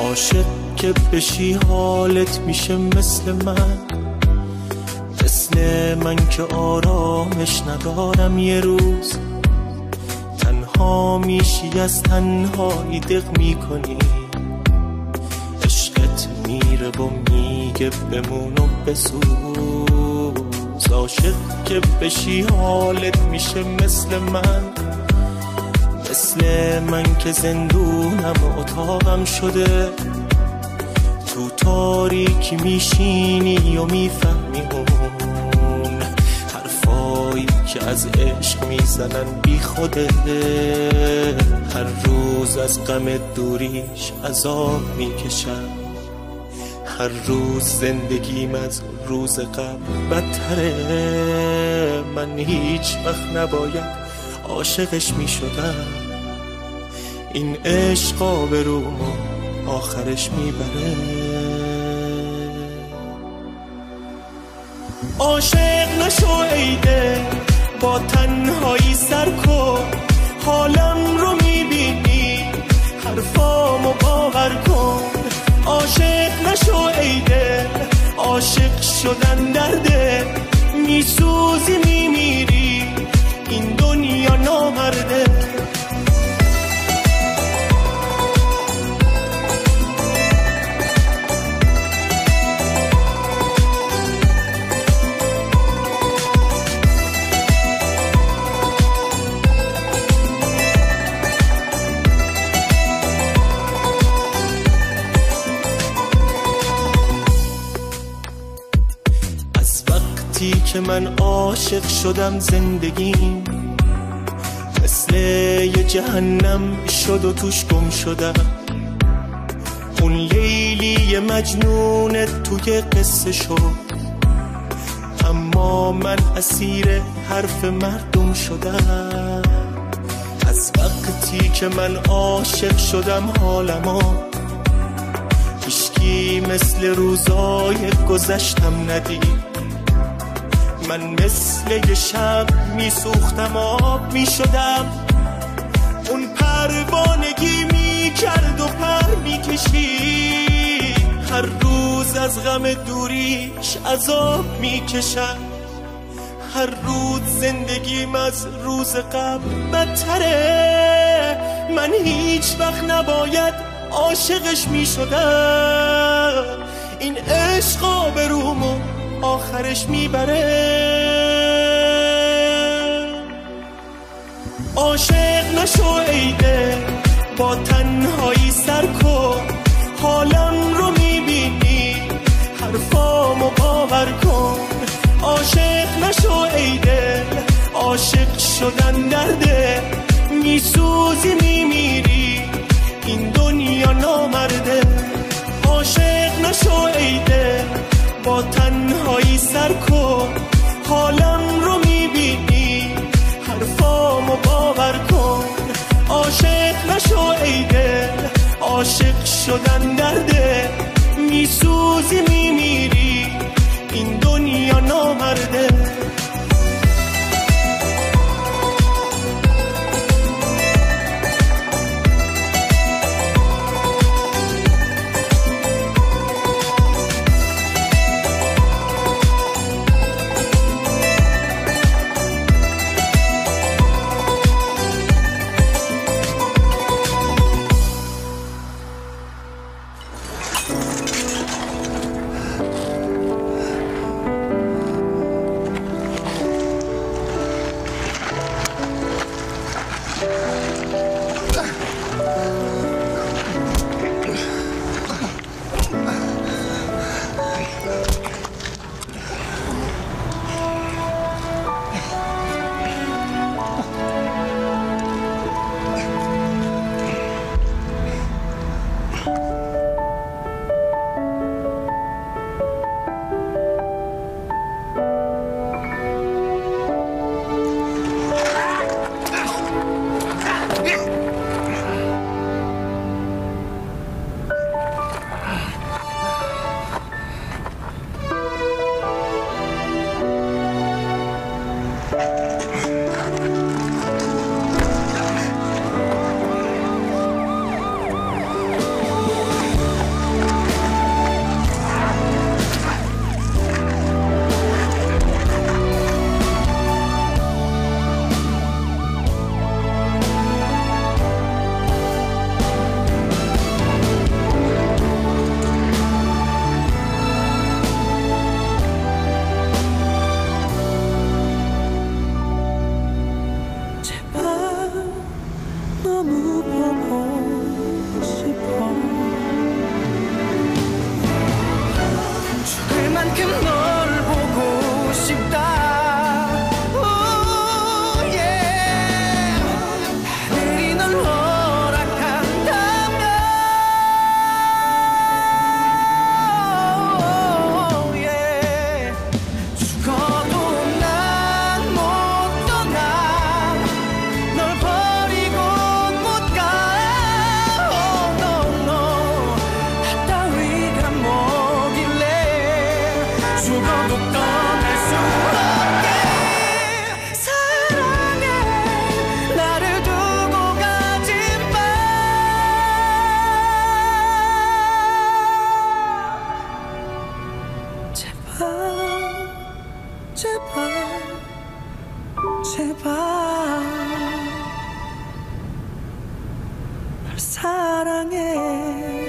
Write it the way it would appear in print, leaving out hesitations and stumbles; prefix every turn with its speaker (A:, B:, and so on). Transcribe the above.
A: عاشق که بشی حالت میشه مثل من که آرامش ندارم یه روز. تنها میشی از تنهایی دق میکنی، عشقت میره و میگه بمون و بسوز. عاشق که بشی حالت میشه مثل من که زندونم و اتاقم شده. تو تاریکی میشینی و میفهمی اون حرفایی که از عشق میزنن بی خوده. هر روز از غم دوریش عذاب میکشم، هر روز زندگیم از روز قبل بدتره. من هیچ وقت نباید عاشقش میشدم، این عشق آبرومو آخرش میبره. عاشق نشو ایده با تنهایی سر کن، حالم رو میبینی حرفامو باور کن. عاشق نشو ایده، عاشق شدن درده، میسوزی میمیری این دنیا نامرده. که من عاشق شدم زندگیم مثل یه جهنم شد و توش گم شدم. اون لیلی مجنون توی قصه شد، اما من اسیر حرف مردم شدم. از وقتی که من عاشق شدم حالمو هیچکی مثل روزای گذشتم ندید. من مثل یه شب میسوختم آب میشدم، اون پروانگی میکرد و پر میکشید. هر روز از غم دوریش عذاب میکشم، هر روز زندگیم از روز قبل بدتره. من هیچ وقت نباید عاشقش میشدم، این عشق آبرومو آخرش میبره. عاشق نشو ایده با تنهایی سر کن، حالم رو میبینی حرفامو باور کن. عاشق نشو ایده، عاشق شدن درده، میسوزی میمیری این دنیا نامرده. عاشق نشو ایده با تنهایی سر کن، حالم رو میبینی حرفامو باور کن. عاشق نشو ایده، عاشق شدن درده، میسوزی میمیری این دنیا نامرده.
B: 제발 제발 날 사랑해.